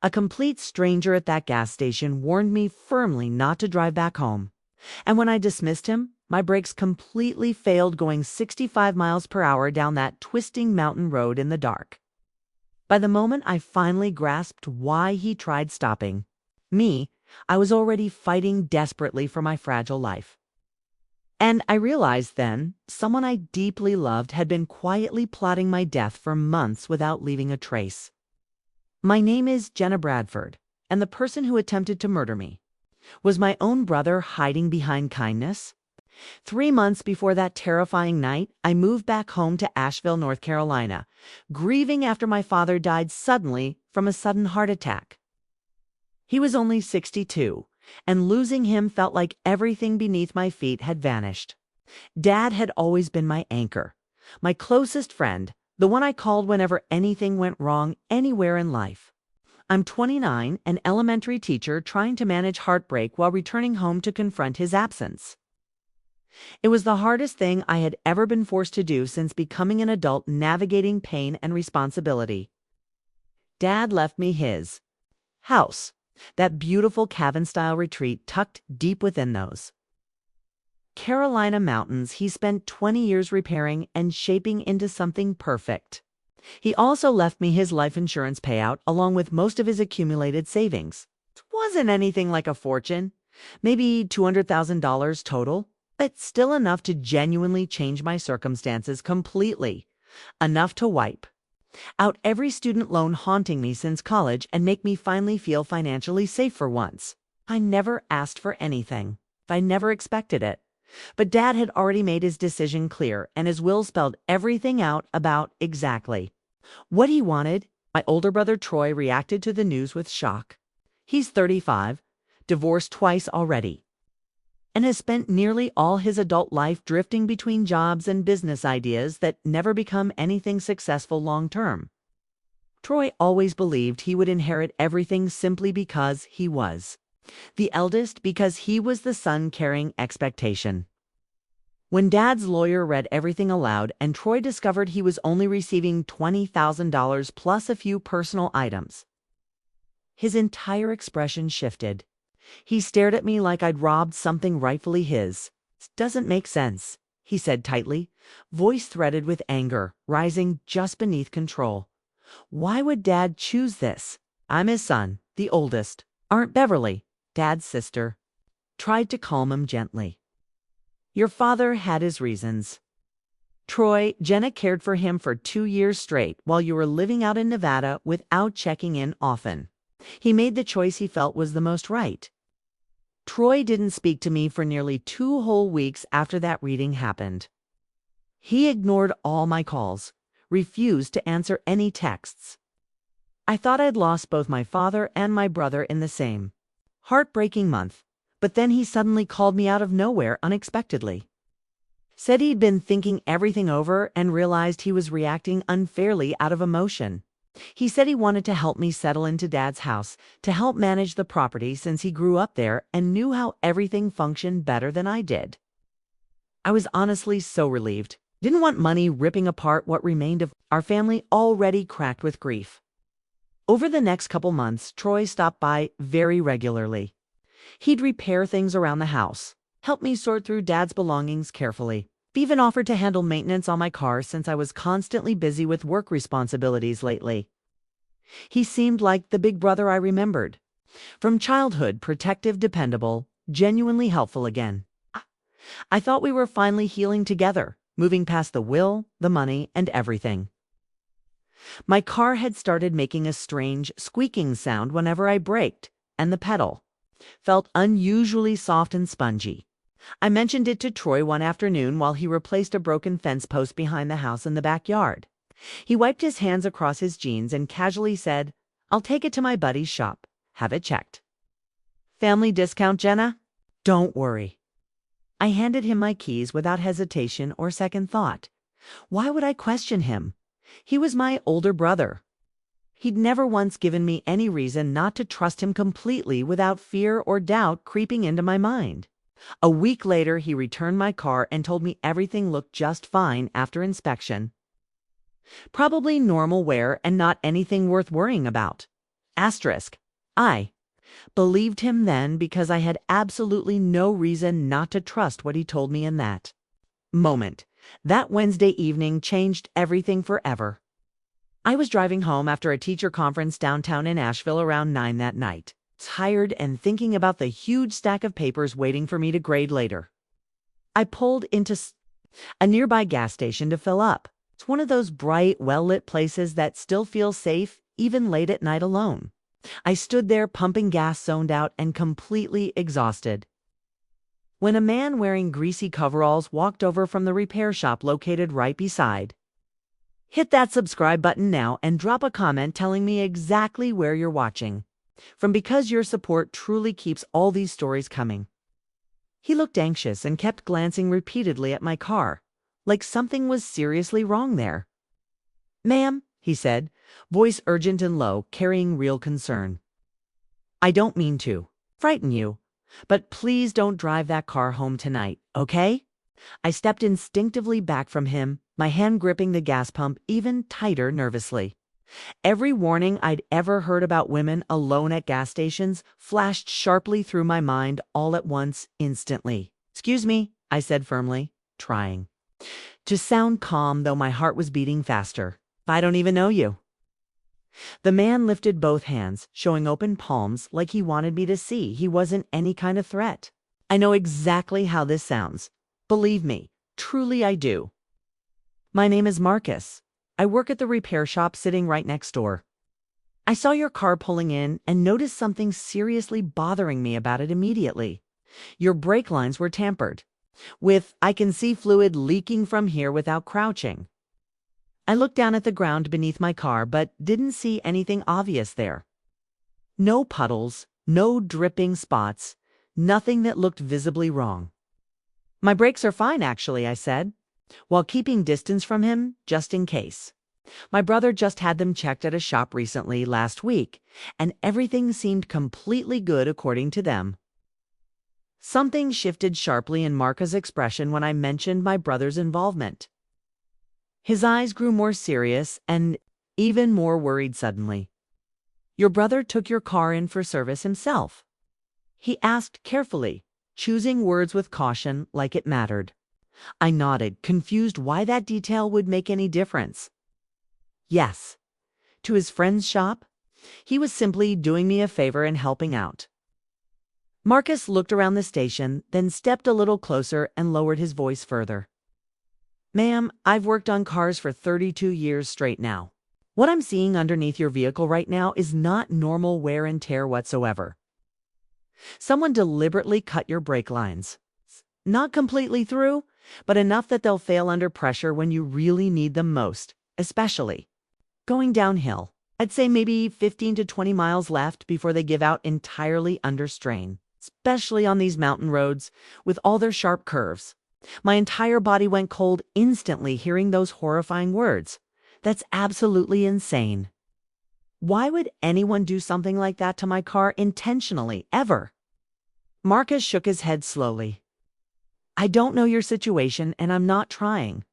A complete stranger at that gas station warned me firmly not to drive back home. And when I dismissed him, my brakes completely failed going 65 miles per hour down that twisting mountain road in the dark. By the moment I finally grasped why he tried stopping me, I was already fighting desperately for my fragile life. And I realized then, someone I deeply loved had been quietly plotting my death for months without leaving a trace. My name is Jenna Bradford, and the person who attempted to murder me was my own brother hiding behind kindness. 3 months before that terrifying night, I moved back home to Asheville, North Carolina, grieving after my father died suddenly from a sudden heart attack. He was only 62, and losing him felt like everything beneath my feet had vanished. Dad had always been my anchor, my closest friend, the one I called whenever anything went wrong anywhere in life. I'm 29, an elementary teacher trying to manage heartbreak while returning home to confront his absence. It was the hardest thing I had ever been forced to do since becoming an adult navigating pain and responsibility. Dad left me his house, that beautiful cabin-style retreat tucked deep within those Carolina mountains he spent 20 years repairing and shaping into something perfect. He also left me his life insurance payout along with most of his accumulated savings. It wasn't anything like a fortune, maybe $200,000 total, but still enough to genuinely change my circumstances completely. Enough to wipe out every student loan haunting me since college and make me finally feel financially safe for once. I never asked for anything. I never expected it. But Dad had already made his decision clear, and his will spelled everything out about exactly what he wanted. My older brother Troy reacted to the news with shock. He's 35, divorced twice already, and has spent nearly all his adult life drifting between jobs and business ideas that never become anything successful long-term. Troy always believed he would inherit everything simply because he was the eldest, because he was the son carrying expectation. When Dad's lawyer read everything aloud and Troy discovered he was only receiving $20,000 plus a few personal items, his entire expression shifted. He stared at me like I'd robbed something rightfully his. "This doesn't make sense," he said tightly, voice threaded with anger, rising just beneath control. "Why would Dad choose this? I'm his son, the oldest. Aunt Beverly, Dad's sister, tried to calm him gently. Your father had his reasons. Troy, Jenna cared for him for 2 years straight while you were living out in Nevada without checking in often. He made the choice he felt was the most right. Troy didn't speak to me for nearly 2 whole weeks after that reading happened. He ignored all my calls, refused to answer any texts. I thought I'd lost both my father and my brother in the same heartbreaking month, but then he suddenly called me out of nowhere unexpectedly. Said he'd been thinking everything over and realized he was reacting unfairly out of emotion. He said he wanted to help me settle into Dad's house, to help manage the property since he grew up there and knew how everything functioned better than I did. I was honestly so relieved. Didn't want money ripping apart what remained of our family already cracked with grief. Over the next couple months, Troy stopped by very regularly. He'd repair things around the house, help me sort through Dad's belongings carefully. Even offered to handle maintenance on my car since I was constantly busy with work responsibilities lately. He seemed like the big brother I remembered. From childhood, protective, dependable, genuinely helpful again. I thought we were finally healing together, moving past the will, the money, and everything. My car had started making a strange squeaking sound whenever I braked, and the pedal felt unusually soft and spongy. I mentioned it to Troy one afternoon while he replaced a broken fence post behind the house in the backyard. He wiped his hands across his jeans and casually said, "I'll take it to my buddy's shop. Have it checked." "Family discount, Jenna?" "Don't worry." I handed him my keys without hesitation or second thought. Why would I question him? He was my older brother. He'd never once given me any reason not to trust him completely without fear or doubt creeping into my mind. A week later, he returned my car and told me everything looked just fine after inspection. Probably normal wear and not anything worth worrying about. Asterisk. I believed him then because I had absolutely no reason not to trust what he told me in that moment. That Wednesday evening changed everything forever. I was driving home after a teacher conference downtown in Asheville around 9 that night, tired and thinking about the huge stack of papers waiting for me to grade later. I pulled into a nearby gas station to fill up. It's one of those bright, well-lit places that still feels safe, even late at night alone. I stood there pumping gas, zoned out and completely exhausted, when a man wearing greasy coveralls walked over from the repair shop located right beside. Hit that subscribe button now and drop a comment telling me exactly where you're watching, because your support truly keeps all these stories coming. He looked anxious and kept glancing repeatedly at my car, like something was seriously wrong there. "Ma'am," he said, voice urgent and low, carrying real concern. "I don't mean to frighten you, but please don't drive that car home tonight, okay?" I stepped instinctively back from him, my hand gripping the gas pump even tighter nervously. Every warning I'd ever heard about women alone at gas stations flashed sharply through my mind all at once, instantly. "Excuse me," I said firmly, trying to sound calm though my heart was beating faster. "I don't even know you." The man lifted both hands, showing open palms like he wanted me to see he wasn't any kind of threat. "I know exactly how this sounds. Believe me, truly I do. My name is Marcus. I work at the repair shop sitting right next door. I saw your car pulling in and noticed something seriously bothering me about it immediately. Your brake lines were tampered with. I can see fluid leaking from here without crouching. I looked down at the ground beneath my car but didn't see anything obvious there. No puddles, no dripping spots, nothing that looked visibly wrong. My brakes are fine, actually," I said, while keeping distance from him just in case. "My brother just had them checked at a shop recently, last week, and everything seemed completely good according to them." Something shifted sharply in Marca's expression when I mentioned my brother's involvement. His eyes grew more serious and even more worried suddenly. "Your brother took your car in for service himself?" he asked carefully, choosing words with caution like it mattered. I nodded, confused why that detail would make any difference. "Yes. To his friend's shop? He was simply doing me a favor and helping out." Marcus looked around the station, then stepped a little closer and lowered his voice further. "Ma'am, I've worked on cars for 32 years straight now. What I'm seeing underneath your vehicle right now is not normal wear and tear whatsoever. Someone deliberately cut your brake lines. Not completely through, but enough that they'll fail under pressure when you really need them most, especially going downhill. I'd say maybe 15 to 20 miles left before they give out entirely under strain, especially on these mountain roads with all their sharp curves." My entire body went cold instantly hearing those horrifying words. That's absolutely insane. Why would anyone do something like that to my car intentionally, ever? Marcus shook his head slowly. "I don't know your situation, and I'm not trying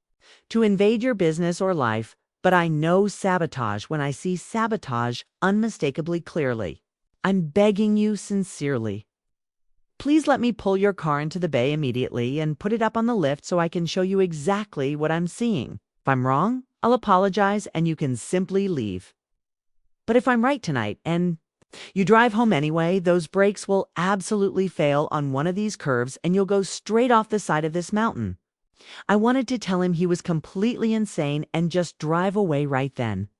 to invade your business or life, but I know sabotage when I see sabotage unmistakably clearly. I'm begging you sincerely. Please let me pull your car into the bay immediately and put it up on the lift so I can show you exactly what I'm seeing. If I'm wrong, I'll apologize and you can simply leave. But if I'm right tonight and you drive home anyway, those brakes will absolutely fail on one of these curves and you'll go straight off the side of this mountain." I wanted to tell him he was completely insane and just drive away right then.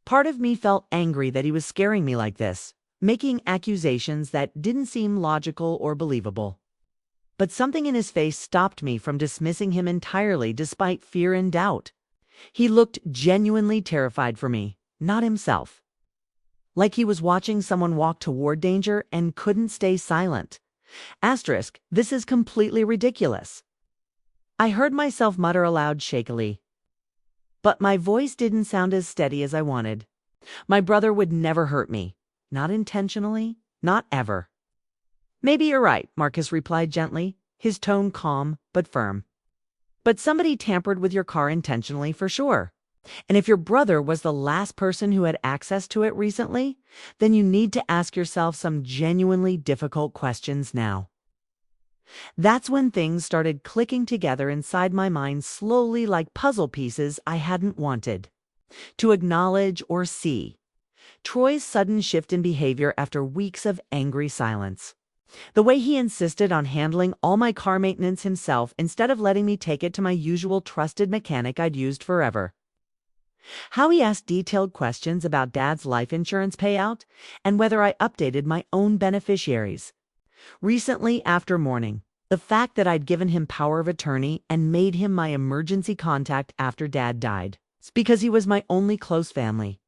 Part of me felt angry that he was scaring me like this, making accusations that didn't seem logical or believable. But something in his face stopped me from dismissing him entirely despite fear and doubt. He looked genuinely terrified for me, not himself. Like he was watching someone walk toward danger and couldn't stay silent. Asterisk, this is completely ridiculous. I heard myself mutter aloud shakily. But my voice didn't sound as steady as I wanted. My brother would never hurt me. Not intentionally, not ever. "Maybe you're right," Marcus replied gently, his tone calm but firm. "But somebody tampered with your car intentionally for sure. And if your brother was the last person who had access to it recently, then you need to ask yourself some genuinely difficult questions now. That's when things started clicking together inside my mind slowly like puzzle pieces I hadn't wanted to acknowledge or see. Troy's sudden shift in behavior after weeks of angry silence. The way he insisted on handling all my car maintenance himself instead of letting me take it to my usual trusted mechanic I'd used forever. How he asked detailed questions about Dad's life insurance payout and whether I updated my own beneficiaries. Recently, after mourning, the fact that I'd given him power of attorney and made him my emergency contact after Dad died. It's because he was my only close family.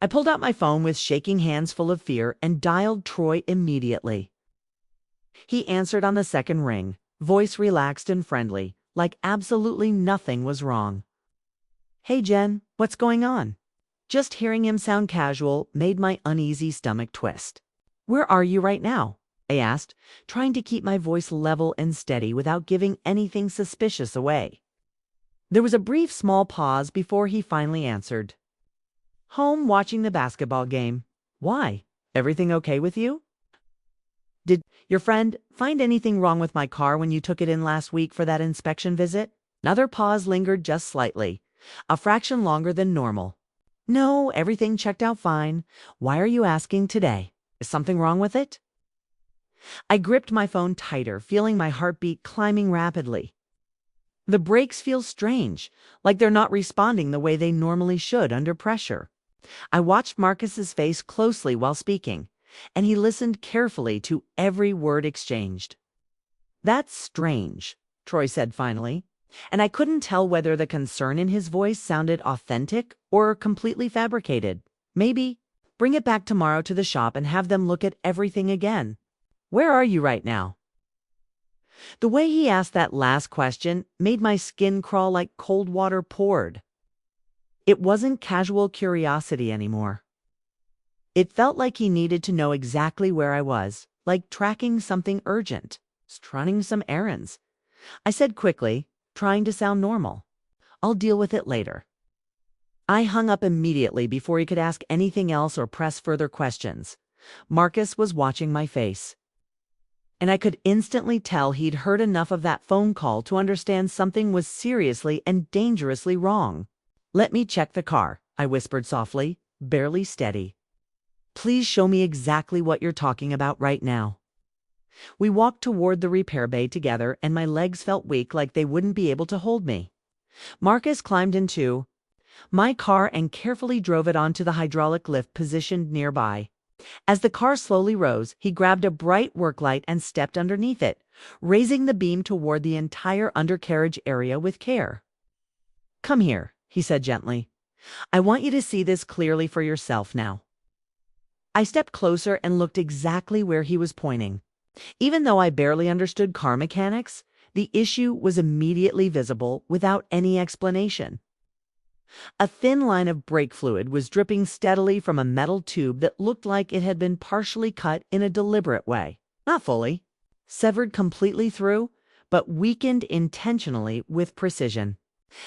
I pulled out my phone with shaking hands full of fear and dialed Troy immediately. He answered on the second ring, voice relaxed and friendly, like absolutely nothing was wrong. "Hey Jen, what's going on?" Just hearing him sound casual made my uneasy stomach twist. "Where are you right now?" I asked, trying to keep my voice level and steady without giving anything suspicious away. There was a brief small pause before he finally answered. "Home watching the basketball game. Why? Everything okay with you? Did your friend find anything wrong with my car when you took it in last week for that inspection visit?" Another pause lingered just slightly, a fraction longer than normal. "No, everything checked out fine. Why are you asking today? Is something wrong with it?" I gripped my phone tighter, feeling my heartbeat climbing rapidly. The brakes feel strange, like they're not responding the way they normally should under pressure. I watched Marcus's face closely while speaking, and he listened carefully to every word exchanged. "That's strange," Troy said finally, and I couldn't tell whether the concern in his voice sounded authentic or completely fabricated. "Maybe bring it back tomorrow to the shop and have them look at everything again. Where are you right now?" The way he asked that last question made my skin crawl like cold water poured. It wasn't casual curiosity anymore. It felt like he needed to know exactly where I was, like tracking something urgent, running some errands. I said quickly, trying to sound normal, "I'll deal with it later." I hung up immediately before he could ask anything else or press further questions. Marcus was watching my face, and I could instantly tell he'd heard enough of that phone call to understand something was seriously and dangerously wrong. "Let me check the car," I whispered softly, barely steady. "Please show me exactly what you're talking about right now." We walked toward the repair bay together, and my legs felt weak like they wouldn't be able to hold me. Marcus climbed into my car and carefully drove it onto the hydraulic lift positioned nearby. As the car slowly rose, he grabbed a bright work light and stepped underneath it, raising the beam toward the entire undercarriage area with care. "Come here," he said gently. "I want you to see this clearly for yourself now." I stepped closer and looked exactly where he was pointing. Even though I barely understood car mechanics, the issue was immediately visible without any explanation. A thin line of brake fluid was dripping steadily from a metal tube that looked like it had been partially cut in a deliberate way. Not fully, severed completely through, but weakened intentionally with precision.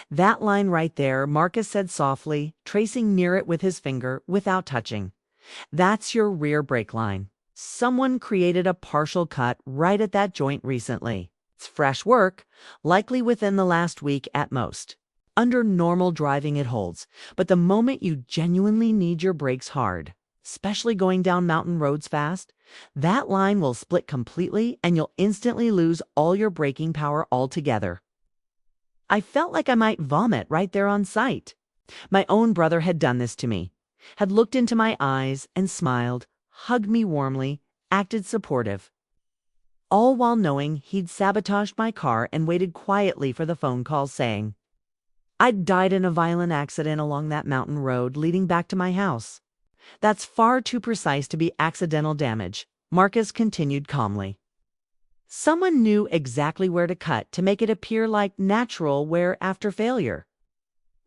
"That line right there," Marcus said softly, tracing near it with his finger without touching. "That's your rear brake line. Someone created a partial cut right at that joint recently. It's fresh work, likely within the last week at most. Under normal driving it holds, but the moment you genuinely need your brakes hard, especially going down mountain roads fast, that line will split completely and you'll instantly lose all your braking power altogether." I felt like I might vomit right there on site. My own brother had done this to me, had looked into my eyes and smiled, hugged me warmly, acted supportive. All while knowing he'd sabotaged my car and waited quietly for the phone call saying I'd died in a violent accident along that mountain road leading back to my house. "That's far too precise to be accidental damage," Marcus continued calmly. "Someone knew exactly where to cut to make it appear like natural wear after failure.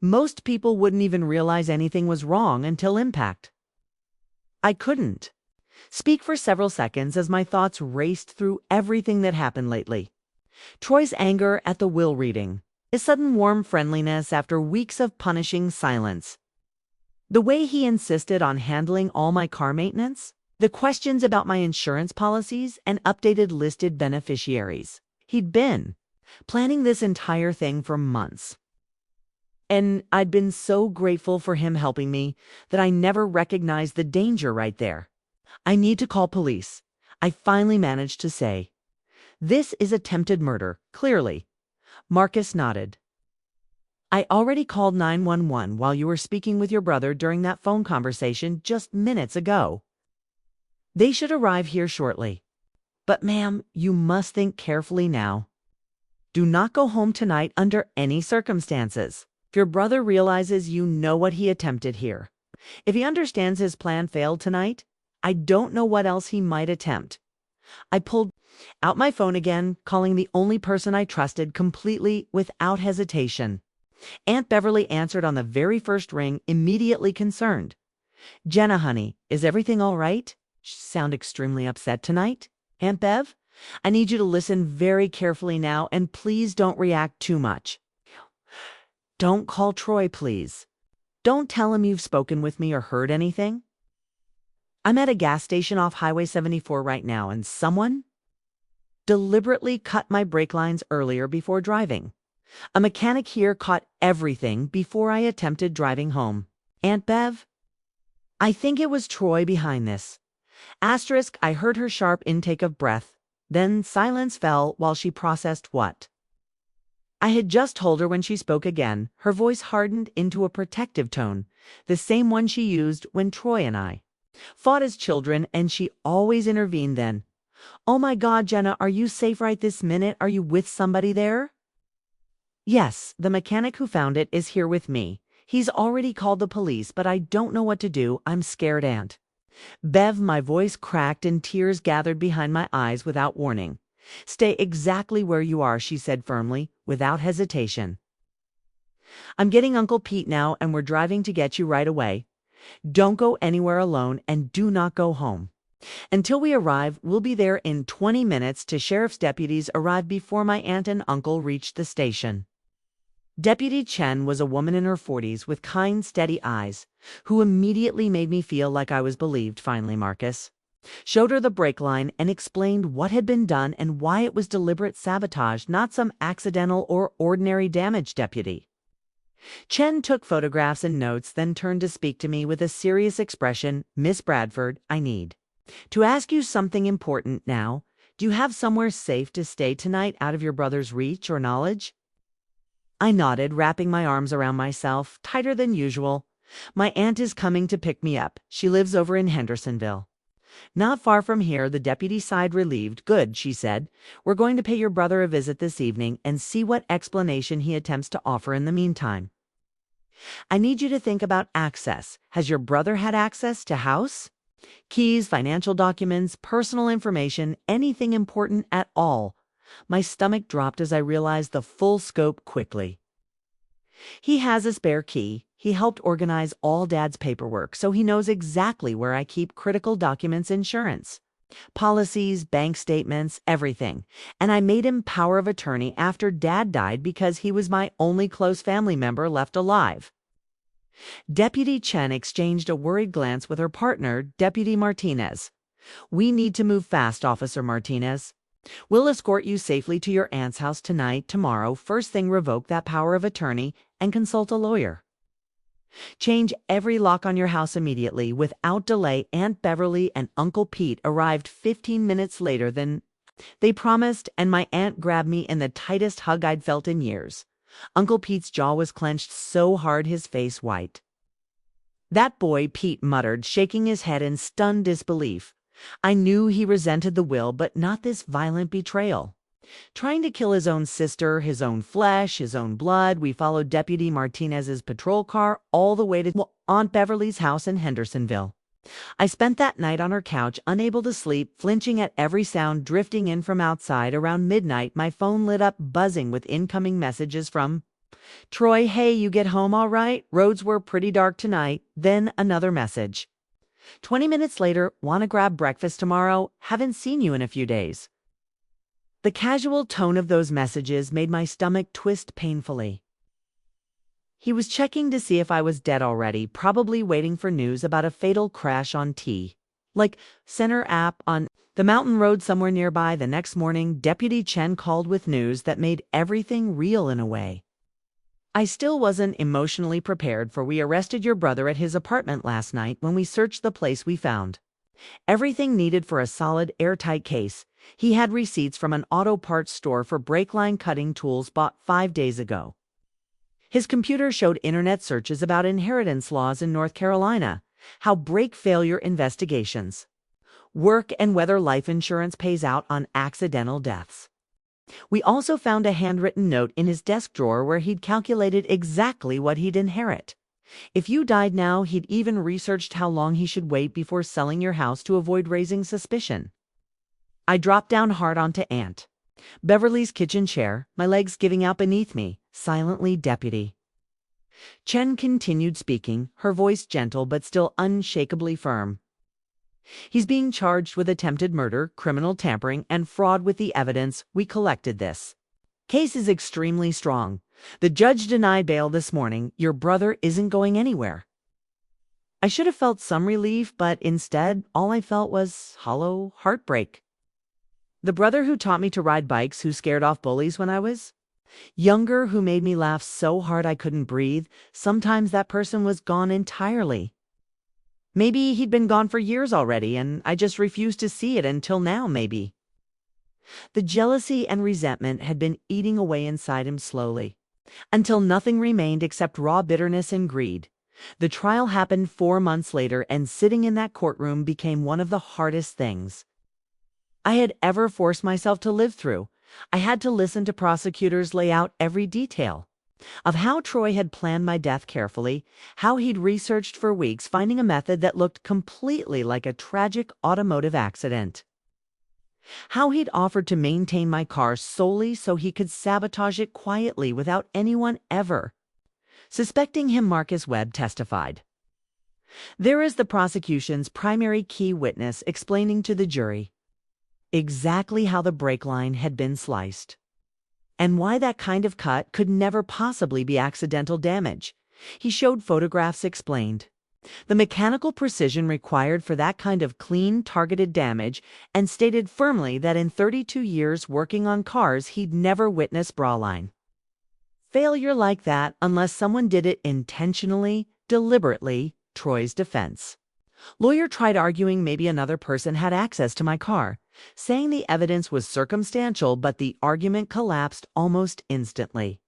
Most people wouldn't even realize anything was wrong until impact." I couldn't speak for several seconds as my thoughts raced through everything that happened lately. Troy's anger at the will reading, a sudden warm friendliness after weeks of punishing silence. The way he insisted on handling all my car maintenance, the questions about my insurance policies, and updated listed beneficiaries. He'd been planning this entire thing for months. And I'd been so grateful for him helping me that I never recognized the danger right there. I need to call police, I finally managed to say. This is attempted murder, clearly. Marcus nodded. I already called 911 while you were speaking with your brother during that phone conversation just minutes ago. They should arrive here shortly. But ma'am, you must think carefully now. Do not go home tonight under any circumstances. If your brother realizes you know what he attempted here, if he understands his plan failed tonight, I don't know what else he might attempt. I pulled out my phone again, calling the only person I trusted completely without hesitation. Aunt Beverly answered on the very first ring, immediately concerned. Jenna, honey, is everything all right? You sound extremely upset tonight. Aunt Bev, I need you to listen very carefully now, and please don't react too much. Don't call Troy, please. Don't tell him you've spoken with me or heard anything. I'm at a gas station off Highway 74 right now, and someone deliberately cut my brake lines earlier before driving. A mechanic here caught everything before I attempted driving home. Aunt Bev, I think it was Troy behind this. Asterisk, I heard her sharp intake of breath. Then silence fell while she processed what I had just told her. When she spoke again, her voice hardened into a protective tone, the same one she used when Troy and I fought as children, and she always intervened then. Oh my God, Jenna, are you safe right this minute? Are you with somebody there? Yes, the mechanic who found it is here with me. He's already called the police, but I don't know what to do. I'm scared, Aunt Bev. My voice cracked and tears gathered behind my eyes without warning. Stay exactly where you are, she said firmly, without hesitation. I'm getting Uncle Pete now, and we're driving to get you right away. Don't go anywhere alone, and do not go home. Until we arrive, we'll be there in 20 minutes. To sheriff's deputies arrived before my aunt and uncle reached the station. Deputy Chen was a woman in her 40s with kind, steady eyes, who immediately made me feel like I was believed. Finally, Marcus showed her the brake line and explained what had been done and why it was deliberate sabotage, not some accidental or ordinary damage. Deputy Chen took photographs and notes, then turned to speak to me with a serious expression. Miss Bradford, I need to ask you something important now. Do you have somewhere safe to stay tonight, out of your brother's reach or knowledge? I nodded, wrapping my arms around myself, tighter than usual. My aunt is coming to pick me up. She lives over in Hendersonville. Not far from here. The deputy sighed, relieved. Good, she said. We're going to pay your brother a visit this evening and see what explanation he attempts to offer in the meantime. I need you to think about access. Has your brother had access to house? Keys, financial documents, personal information, anything important at all? My stomach dropped as I realized the full scope quickly. He has a spare key. He helped organize all Dad's paperwork, so he knows exactly where I keep critical documents, insurance, policies, bank statements, everything. And I made him power of attorney after Dad died because he was my only close family member left alive. Deputy Chen exchanged a worried glance with her partner, Deputy Martinez. We need to move fast, Officer Martinez. We'll escort you safely to your aunt's house tonight. Tomorrow, first thing, revoke that power of attorney and consult a lawyer. Change every lock on your house immediately, without delay. Aunt Beverly and Uncle Pete arrived 15 minutes later than they promised, and my aunt grabbed me in the tightest hug I'd felt in years. Uncle Pete's jaw was clenched so hard, his face white. That boy, Pete muttered, shaking his head in stunned disbelief. I knew he resented the will, but not this violent betrayal. Trying to kill his own sister, his own flesh, his own blood. We followed Deputy Martinez's patrol car all the way to Aunt Beverly's house in Hendersonville. I spent that night on her couch, unable to sleep, flinching at every sound drifting in from outside. Around midnight, my phone lit up, buzzing with incoming messages from Troy. Hey, you get home all right? Roads were pretty dark tonight. Then another message. 20 minutes later, want to grab breakfast tomorrow? Haven't seen you in a few days. The casual tone of those messages made my stomach twist painfully. He was checking to see if I was dead already, probably waiting for news about a fatal crash on T. Like Center app on the mountain road somewhere nearby. The next morning, Deputy Chen called with news that made everything real in a way. I still wasn't emotionally prepared, for we arrested your brother at his apartment last night when we searched the place we found. Everything needed for a solid, airtight case. He had receipts from an auto parts store for brake line cutting tools bought 5 days ago. His computer showed internet searches about inheritance laws in North Carolina, how brake failure investigations work, and whether life insurance pays out on accidental deaths. We also found a handwritten note in his desk drawer where he'd calculated exactly what he'd inherit. If you died now, he'd even researched how long he should wait before selling your house to avoid raising suspicion. I dropped down hard onto Aunt Beverly's kitchen chair, my legs giving out beneath me. Silently, Deputy Chen continued speaking, her voice gentle but still unshakably firm. He's being charged with attempted murder, criminal tampering, and fraud with the evidence we collected. This case is extremely strong. The judge denied bail this morning. Your brother isn't going anywhere. I should have felt some relief, but instead, all I felt was hollow heartbreak. The brother who taught me to ride bikes, who scared off bullies when I was younger, who made me laugh so hard I couldn't breathe, sometimes that person was gone entirely. Maybe he'd been gone for years already, and I just refused to see it until now, maybe. The jealousy and resentment had been eating away inside him slowly, until nothing remained except raw bitterness and greed. The trial happened 4 months later, and sitting in that courtroom became one of the hardest things I had ever forced myself to live through. I had to listen to prosecutors lay out every detail of how Troy had planned my death carefully, how he'd researched for weeks, finding a method that looked completely like a tragic automotive accident, how he'd offered to maintain my car solely so he could sabotage it quietly without anyone ever suspecting him. Marcus Webb testified. There is the prosecution's primary key witness explaining to the jury exactly how the brake line had been sliced, and why that kind of cut could never possibly be accidental damage. He showed photographs, explained the mechanical precision required for that kind of clean, targeted damage, and stated firmly that in 32 years working on cars, he'd never witnessed brawline failure like that unless someone did it intentionally, deliberately. Troy's defense lawyer tried arguing maybe another person had access to my car, saying the evidence was circumstantial, but the argument collapsed almost instantly.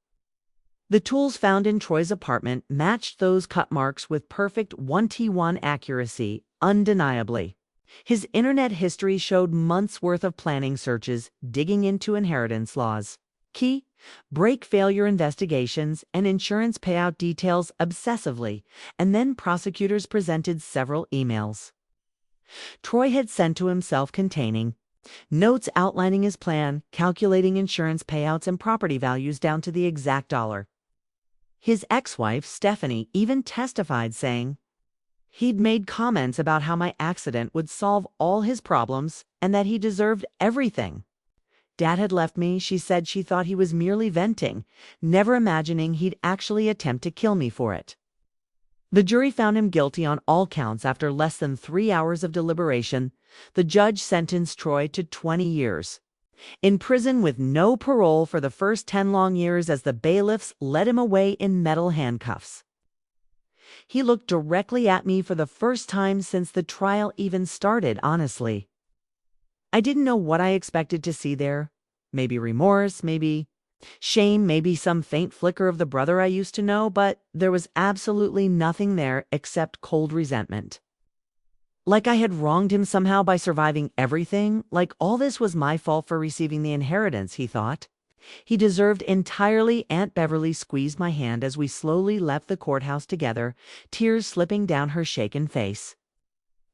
The tools found in Troy's apartment matched those cut marks with perfect 1-to-1 accuracy, undeniably. His internet history showed months' worth of planning searches, digging into inheritance laws, key brake failure investigations, and insurance payout details obsessively, and then prosecutors presented several emails Troy had sent to himself containing notes outlining his plan, calculating insurance payouts and property values down to the exact dollar. His ex-wife, Stephanie, even testified, saying he'd made comments about how my accident would solve all his problems and that he deserved everything. Dad had left me. She said she thought he was merely venting, never imagining he'd actually attempt to kill me for it. The jury found him guilty on all counts after less than 3 hours of deliberation. The judge sentenced Troy to 20 years in prison with no parole for the first 10 long years as the bailiffs led him away in metal handcuffs. He looked directly at me for the first time since the trial even started, honestly. I didn't know what I expected to see there. Maybe remorse, maybe shame, maybe some faint flicker of the brother I used to know, but there was absolutely nothing there except cold resentment. Like I had wronged him somehow by surviving everything, like all this was my fault for receiving the inheritance, he thought. He deserved entirely. Aunt Beverly squeezed my hand as we slowly left the courthouse together, tears slipping down her shaken face.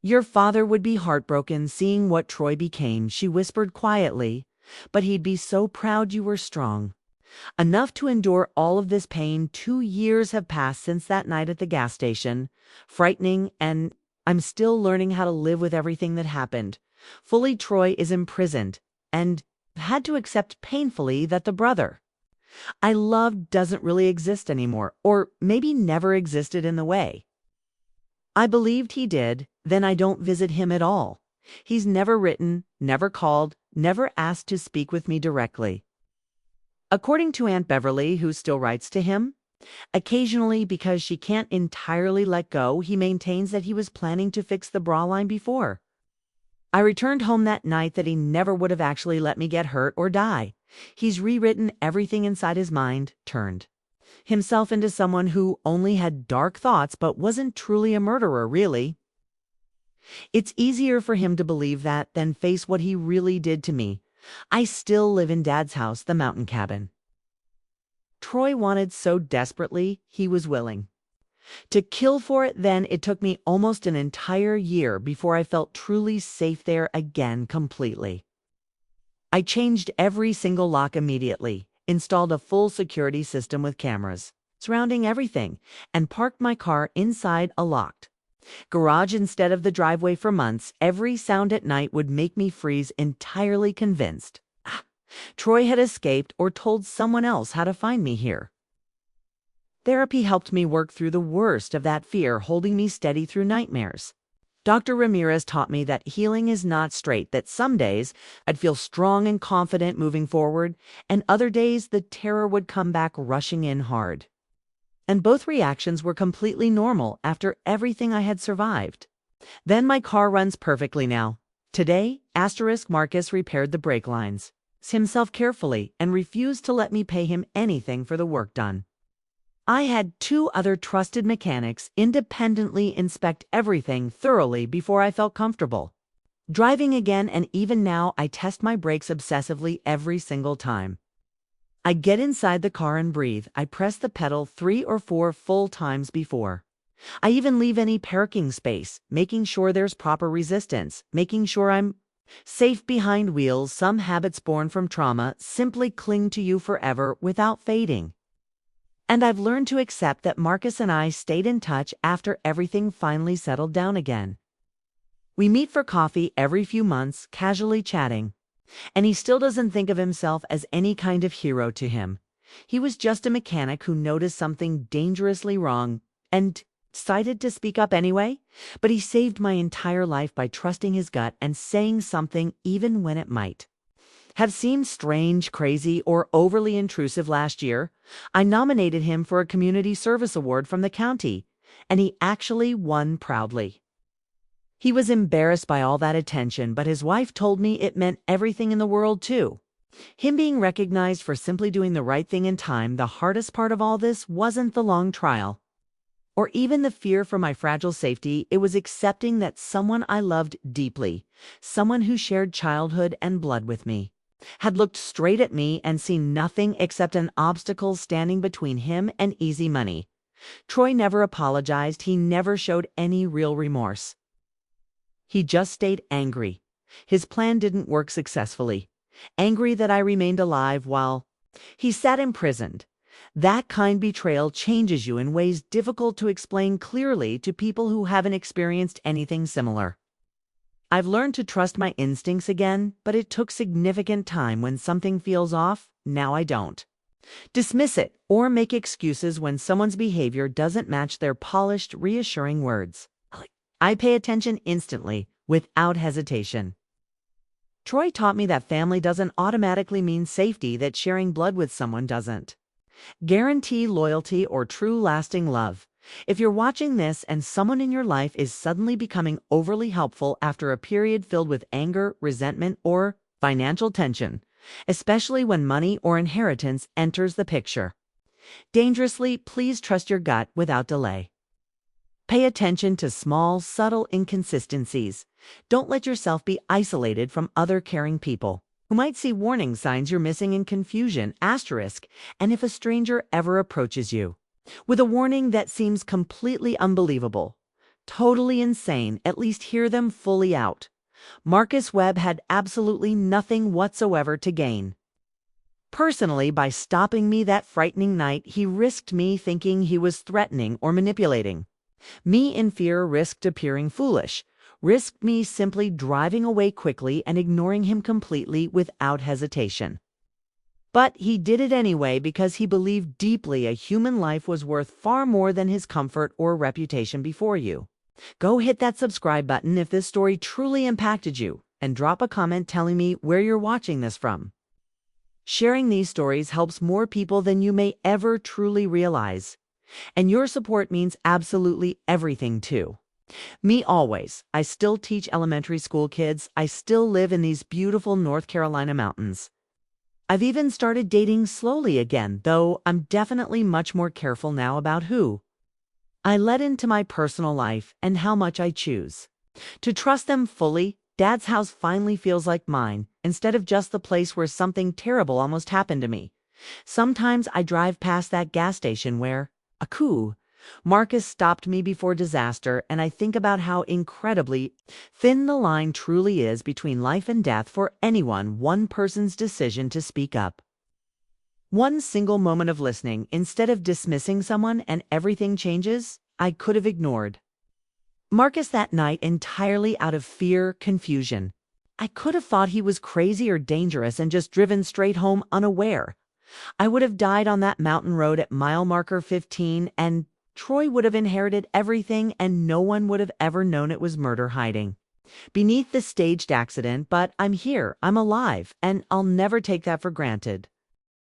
Your father would be heartbroken seeing what Troy became, she whispered quietly, but he'd be so proud you were strong enough to endure all of this pain. 2 years have passed since that night at the gas station, frightening, and I'm still learning how to live with everything that happened. Fully, Troy is imprisoned, and had to accept painfully that the brother I loved doesn't really exist anymore, or maybe never existed in the way I believed he did. Then I don't visit him at all. He's never written, never called, never asked to speak with me directly. According to Aunt Beverly, who still writes to him, occasionally because she can't entirely let go, he maintains that he was planning to fix the bra line before. I returned home that night that he never would have actually let me get hurt or die. He's rewritten everything inside his mind, turned himself into someone who only had dark thoughts but wasn't truly a murderer, really. It's easier for him to believe that than face what he really did to me. I still live in Dad's house, the mountain cabin. Troy wanted so desperately, he was willing to kill for it. Then it took me almost an entire year before I felt truly safe there again completely. I changed every single lock immediately, installed a full security system with cameras surrounding everything, and parked my car inside a locked garage instead of the driveway for months. Every sound at night would make me freeze, entirely convinced Troy had escaped or told someone else how to find me here. Therapy helped me work through the worst of that fear, holding me steady through nightmares. Dr. Ramirez taught me that healing is not straight, that some days I'd feel strong and confident moving forward, and other days the terror would come back rushing in hard. And both reactions were completely normal after everything I had survived. Then my car runs perfectly now. Today, Marcus repaired the brake lines himself carefully and refused to let me pay him anything for the work done. I had 2 other trusted mechanics independently inspect everything thoroughly before I felt comfortable driving again, and even now I test my brakes obsessively every single time I get inside the car and breathe. I press the pedal 3 or 4 full times before I even leave any parking space, making sure there's proper resistance, making sure I'm safe behind wheels. Some habits born from trauma simply cling to you forever without fading. And I've learned to accept that Marcus and I stayed in touch after everything finally settled down again. We meet for coffee every few months, casually chatting. And he still doesn't think of himself as any kind of hero to him. He was just a mechanic who noticed something dangerously wrong and decided to speak up anyway. But he saved my entire life by trusting his gut and saying something even when it might have seemed strange, crazy, or overly intrusive. Last year, I nominated him for a community service award from the county, and he actually won proudly. He was embarrassed by all that attention, but his wife told me it meant everything in the world too. Him being recognized for simply doing the right thing in time. The hardest part of all this wasn't the long trial, or even the fear for my fragile safety. It was accepting that someone I loved deeply, someone who shared childhood and blood with me, had looked straight at me and seen nothing except an obstacle standing between him and easy money. Troy never apologized. He never showed any real remorse. He just stayed angry. His plan didn't work successfully. Angry that I remained alive while he sat imprisoned. That kind betrayal changes you in ways difficult to explain clearly to people who haven't experienced anything similar. I've learned to trust my instincts again, but it took significant time. When something feels off, now I don't dismiss it or make excuses when someone's behavior doesn't match their polished, reassuring words. I pay attention instantly, without hesitation. Troy taught me that family doesn't automatically mean safety, that sharing blood with someone doesn't guarantee loyalty or true lasting love. If you're watching this and someone in your life is suddenly becoming overly helpful after a period filled with anger, resentment, or financial tension, especially when money or inheritance enters the picture, dangerously, please trust your gut without delay. Pay attention to small, subtle inconsistencies. Don't let yourself be isolated from other caring people who might see warning signs you're missing in confusion. And if a stranger ever approaches you with a warning that seems completely unbelievable, totally insane, at least hear them fully out. Marcus Webb had absolutely nothing whatsoever to gain personally by stopping me that frightening night. He risked me thinking he was threatening or manipulating. Me in fear risked appearing foolish, risked me simply driving away quickly and ignoring him completely without hesitation. But he did it anyway because he believed deeply a human life was worth far more than his comfort or reputation before you. Go hit that subscribe button if this story truly impacted you, and drop a comment telling me where you're watching this from. Sharing these stories helps more people than you may ever truly realize. And your support means absolutely everything too. Me always. I still teach elementary school kids. I still live in these beautiful North Carolina mountains. I've even started dating slowly again, though I'm definitely much more careful now about who I let into my personal life and how much I choose. To trust them fully, Dad's house finally feels like mine, instead of just the place where something terrible almost happened to me. Sometimes I drive past that gas station where, Marcus stopped me before disaster, and I think about how incredibly thin the line truly is between life and death for one person's decision to speak up. One single moment of listening, instead of dismissing someone and everything changes, I could have ignored Marcus that night entirely out of fear, confusion. I could have thought he was crazy or dangerous and just driven straight home unaware. I would have died on that mountain road at mile marker 15, and Troy would have inherited everything, and no one would have ever known it was murder hiding beneath the staged accident. But I'm here, I'm alive, and I'll never take that for granted.